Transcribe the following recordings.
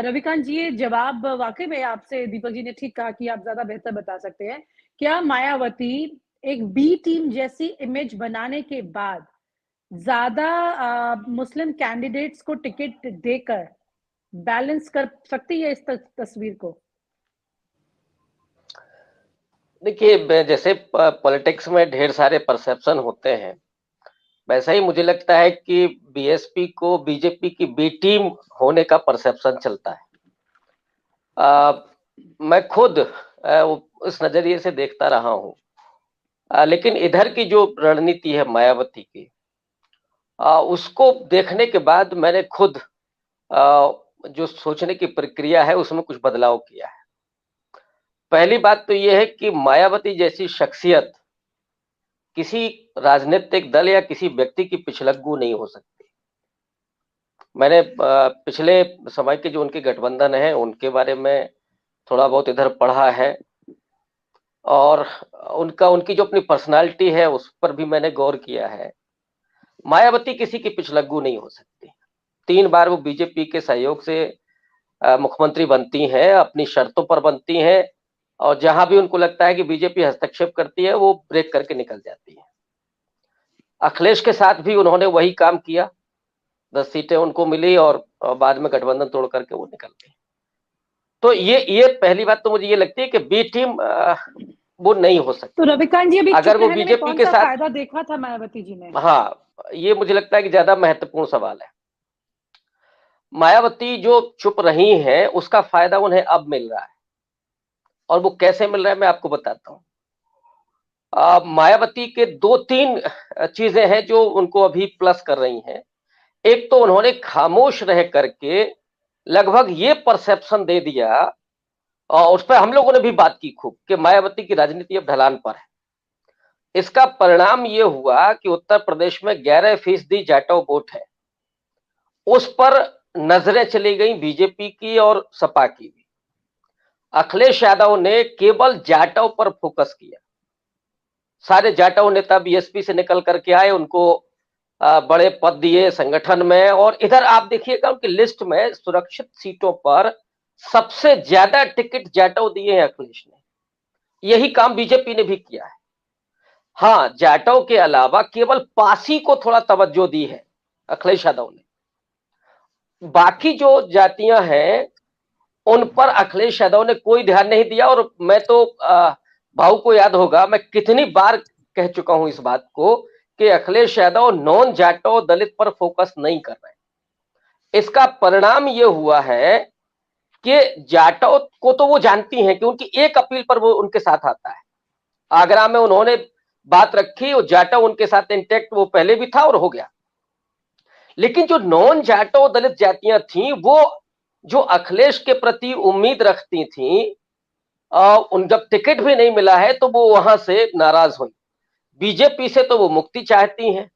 रविकांत जी, ये जवाब वाकई में आपसे दीपक जी ने ठीक कहा कि आप ज्यादा बेहतर बता सकते हैं। क्या मायावती एक बी टीम जैसी इमेज बनाने के बाद ज्यादा मुस्लिम कैंडिडेट्स को टिकट देकर बैलेंस कर सकती है इस तस्वीर को? देखिए, जैसे पॉलिटिक्स में ढेर सारे परसेप्शन होते हैं, वैसा ही मुझे लगता है कि बीएसपी को बीजेपी की बी टीम होने का परसेप्शन चलता है। मैं खुद उस नजरिए से देखता रहा हूँ। लेकिन इधर की जो रणनीति है मायावती की, उसको देखने के बाद मैंने खुद जो सोचने की प्रक्रिया है उसमें कुछ बदलाव किया है। पहली बात तो ये है कि मायावती जैसी शख्सियत किसी राजनीतिक दल या किसी व्यक्ति की पिछलग्गू नहीं हो सकती। मैंने पिछले समय के जो उनके गठबंधन है उनके बारे में थोड़ा बहुत इधर पढ़ा है, और उनकी जो अपनी पर्सनालिटी है उस पर भी मैंने गौर किया है। मायावती किसी की पिछलग्गू नहीं हो सकती। 3 बार वो बीजेपी के सहयोग से मुख्यमंत्री बनती हैं, अपनी शर्तों पर बनती हैं, और जहां भी उनको लगता है कि बीजेपी हस्तक्षेप करती है वो ब्रेक करके निकल जाती है। अखिलेश के साथ भी उन्होंने वही काम किया, 10 सीटें उनको मिली और बाद में गठबंधन तोड़ करके वो निकल गए। तो ये पहली बात तो मुझे ये लगती है कि बी टीम वो नहीं हो सकती। तो रविकांत जी, अभी अगर चुप वो रहने में बीजेपी कौन के सा साथ, फायदा देखा था मायावती जी ने? हाँ, ये मुझे लगता है कि ज्यादा महत्वपूर्ण सवाल है। मायावती जो चुप रही हैं उसका फायदा उन्हें अब मिल रहा है, और वो कैसे मिल रहा है मैं आपको बताता हूँ। मायावती के 2-3 चीजें हैं जो उनको अभी प्लस कर रही हैं। एक तो उन्होंने खामोश रह करके लगभग ये परसेप्शन दे दिया, और उस पर हम लोगों ने भी बात की खूब, कि मायावती की राजनीति अब ढलान पर है। इसका परिणाम ये हुआ कि उत्तर प्रदेश में 11% जाटव वोट है, उस पर नजरें चली गई बीजेपी की और सपा की भी। अखिलेश यादव ने केवल जाटव पर फोकस किया। सारे जाटव नेता बीएसपी से निकल करके आए, उनको बड़े पद दिए संगठन में, और इधर आप देखिएगा उनकी लिस्ट में सुरक्षित सीटों पर सबसे ज्यादा टिकट जाटव दिए हैं अखिलेश ने। यही काम बीजेपी ने भी किया है। हाँ, जाटव के अलावा केवल पासी को थोड़ा तवज्जो दी है अखिलेश यादव ने। बाकी जो जातियां हैं उन पर अखिलेश यादव ने कोई ध्यान नहीं दिया। और मैं तो भाऊ को याद होगा, मैं कितनी बार कह चुका हूं इस बात को, कि अखिलेश यादव नॉन जाटव दलित पर फोकस नहीं कर रहे। इसका परिणाम यह हुआ है कि जाटव को तो वो जानती हैं कि उनकी एक अपील पर वो उनके साथ आता है। आगरा में उन्होंने बात रखी, वो जाटव उनके साथ इंटैक्ट वो पहले भी था और हो गया। लेकिन जो नॉन जाटव दलित जातियां थी, वो जो अखिलेश के प्रति उम्मीद रखती थी, उन जब टिकट भी नहीं मिला है तो वो वहां से नाराज हुई। बीजेपी से तो वो मुक्ति चाहती हैं।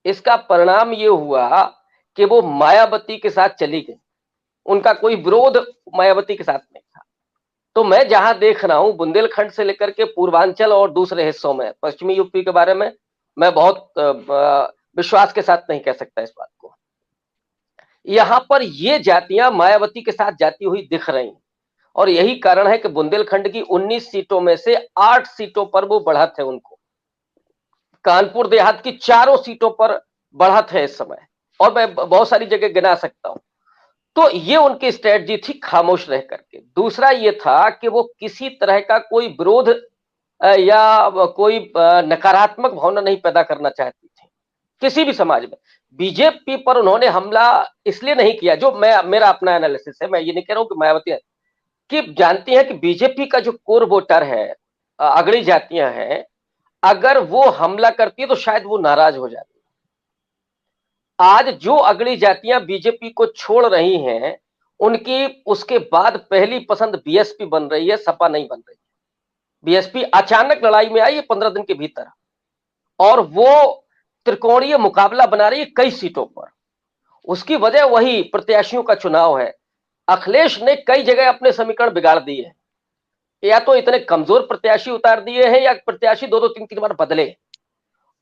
इसका परिणाम ये हुआ कि वो मायावती के साथ चली गई। उनका कोई विरोध मायावती के साथ नहीं था। तो मैं जहां देख रहा हूं, बुंदेलखंड से लेकर के पूर्वांचल और दूसरे हिस्सों में, पश्चिमी यूपी के बारे में मैं बहुत विश्वास के साथ नहीं कह सकता इस बात को। यहां पर ये जातियां मायावती के साथ जाती हुई दिख रही हैं, और यही कारण है कि बुंदेलखंड की 19 सीटों में से 8 सीटों पर वो बढ़त है उनको। कानपुर देहात की 4 सीटों पर बढ़त है इस समय, और मैं बहुत सारी जगह गिना सकता हूं। तो ये उनकी स्ट्रेटजी थी, खामोश रह करके। दूसरा ये था कि वो किसी तरह का कोई विरोध या कोई नकारात्मक भावना नहीं पैदा करना चाहती थी किसी भी समाज में। बीजेपी पर उन्होंने हमला इसलिए नहीं किया, जो मेरा अपना एनालिसिस है, मैं ये नहीं कह रहा हूं कि मायावती है, कि जानती है कि बीजेपी का जो कोर वोटर है, अगड़ी जातियां हैं, अगर वो हमला करती है तो शायद वो नाराज हो जाती। आज जो अगली जातियां बीजेपी को छोड़ रही हैं, उनकी उसके बाद पहली पसंद बीएसपी बन रही है, सपा नहीं बन रही। बीएसपी अचानक लड़ाई में आई है 15 दिन के भीतर, और वो त्रिकोणीय मुकाबला बना रही है कई सीटों पर। उसकी वजह वही प्रत्याशियों का चुनाव है। अखिलेश ने कई जगह अपने समीकरण बिगाड़ दिए हैं, या तो इतने कमजोर प्रत्याशी उतार दिए हैं, या प्रत्याशी 2-2 3-3 बार बदले,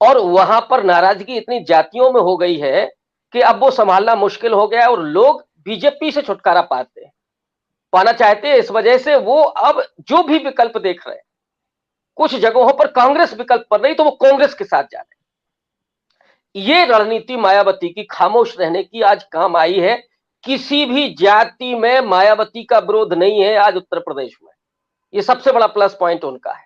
और वहां पर नाराजगी इतनी जातियों में हो गई है कि अब वो संभालना मुश्किल हो गया है। और लोग बीजेपी से छुटकारा पाना चाहते हैं। इस वजह से वो अब जो भी विकल्प देख रहे हैं, कुछ जगहों पर कांग्रेस विकल्प पर नहीं तो वो कांग्रेस के साथ जा रहे हैं। ये रणनीति मायावती की खामोश रहने की आज काम आई है। किसी भी जाति में मायावती का विरोध नहीं है आज उत्तर प्रदेश में, ये सबसे बड़ा प्लस पॉइंट उनका है।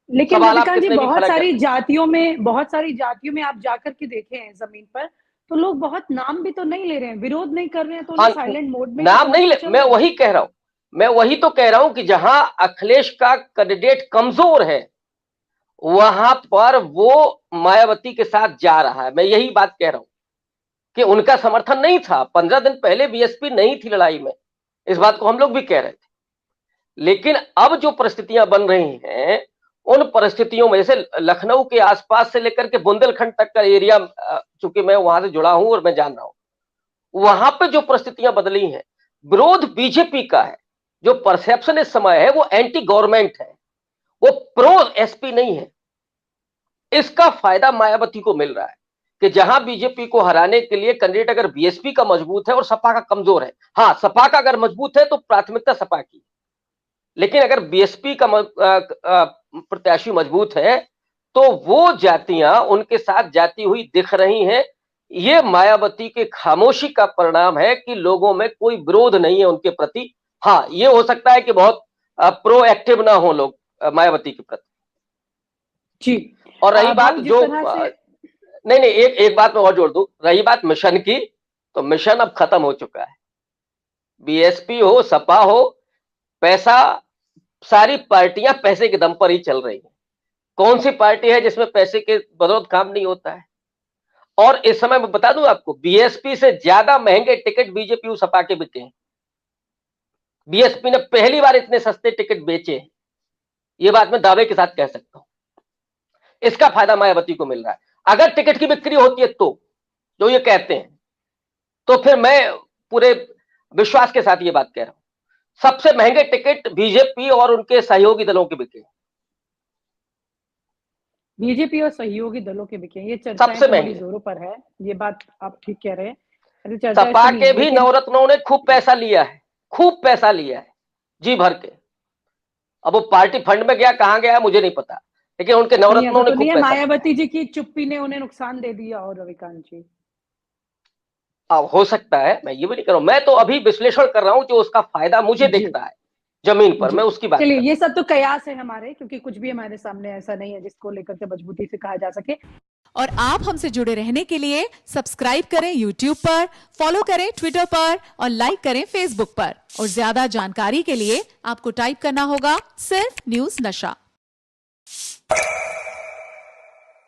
लेकिन सवाल आप रविकांत जी, कितने भी बहुत खड़ा सारी करें, जातियों में आप जाकर के देखे हैं जमीन पर, तो लोग बहुत नाम भी तो नहीं ले रहे हैं, विरोध नहीं कर रहे हैं, तो हाँ, लोग साइलेंट मोड में नाम नहीं ले, चल मैं रहे हैं। वही कह रहा हूं, मैं वही तो कह रहा हूं कि जहां अखिलेश का कैंडिडेट कमजोर है वहां पर वो मायावती के साथ जा रहा है। मैं यही बात कह रहा हूं कि उनका समर्थन नहीं था। 15 दिन पहले बीएसपी नहीं थी लड़ाई में, इस बात को हम लोग भी कह रहे थे। लेकिन अब जो परिस्थितियां बन रही हैं, उन परिस्थितियों में जैसे लखनऊ के आसपास से लेकर के बुंदेलखंड तक का एरिया, चूंकि मैं वहां से जुड़ा हूं और मैं जान रहा हूं, वहां पे जो परिस्थितियां बदली हैं, विरोध बीजेपी का है। जो परसेप्शन इस समय है वो एंटी गवर्नमेंट है, वो प्रो एसपी नहीं है। इसका फायदा मायावती को मिल रहा है कि जहां बीजेपी को हराने के लिए कैंडिडेट अगर बीएसपी का मजबूत है और सपा का कमजोर है, हाँ सपा का अगर मजबूत है तो प्राथमिकता सपा की, लेकिन अगर बीएसपी का प्रत्याशी मजबूत है तो वो जातियां उनके साथ जाती हुई दिख रही हैं। ये मायावती के खामोशी का परिणाम है कि लोगों में कोई विरोध नहीं है उनके प्रति। हाँ, ये हो सकता है कि बहुत प्रोएक्टिव ना हो लोग मायावती के प्रति जी। और रही बात जो नहीं एक बात मैं और जोड़ दूं, रही बात मिशन की, तो मिशन अब खत्म हो चुका है। बीएसपी हो, सपा हो, पैसा, सारी पार्टियां पैसे के दम पर ही चल रही हैं। कौन सी पार्टी है जिसमें पैसे के बदौलत काम नहीं होता है? और इस समय मैं बता दूं आपको, बीएसपी से ज्यादा महंगे टिकट बीजेपी और सपा के बिके हैं। बीएसपी ने पहली बार इतने सस्ते टिकट बेचे हैं, ये बात मैं दावे के साथ कह सकता हूं। इसका फायदा मायावती को मिल रहा है। अगर टिकट की बिक्री होती है तो, जो ये कहते हैं, तो फिर मैं पूरे विश्वास के साथ ये बात कह रहा हूं, सबसे महंगे टिकट बीजेपी और उनके सहयोगी दलों के बिके। बीजेपी और सहयोगी दलों के बिके, ये चर्चाएं तो बड़ी जोरों पर है, ये बात आप ठीक कह रहे हैं। सपा के भी नवरत्नों ने खूब पैसा लिया है, खूब पैसा लिया है जी भर के। अब वो पार्टी फंड में गया, कहां गया मुझे नहीं पता, लेकिन उनके नवरत्नों ने खूब पैसा। मायावती जी की चुप्पी ने उन्हें नुकसान दे दिया। और रविकांत जी, अब हो सकता है, मैं ये भी नहीं कर रहा हूं, मैं तो अभी विश्लेषण कर रहा हूं जो उसका फायदा मुझे दिखता है जमीन पर, मैं उसकी बात। चलिए, ये सब तो कयास है हमारे, क्योंकि कुछ भी हमारे सामने ऐसा नहीं है जिसको लेकर के मजबूती से कहा जा सके। और आप हमसे जुड़े रहने के लिए सब्सक्राइब करें YouTube पर, फॉलो करें ट्विटर पर और लाइक करें Facebook पर। और ज्यादा जानकारी के लिए आपको टाइप करना होगा सिर्फ न्यूज़ नशा।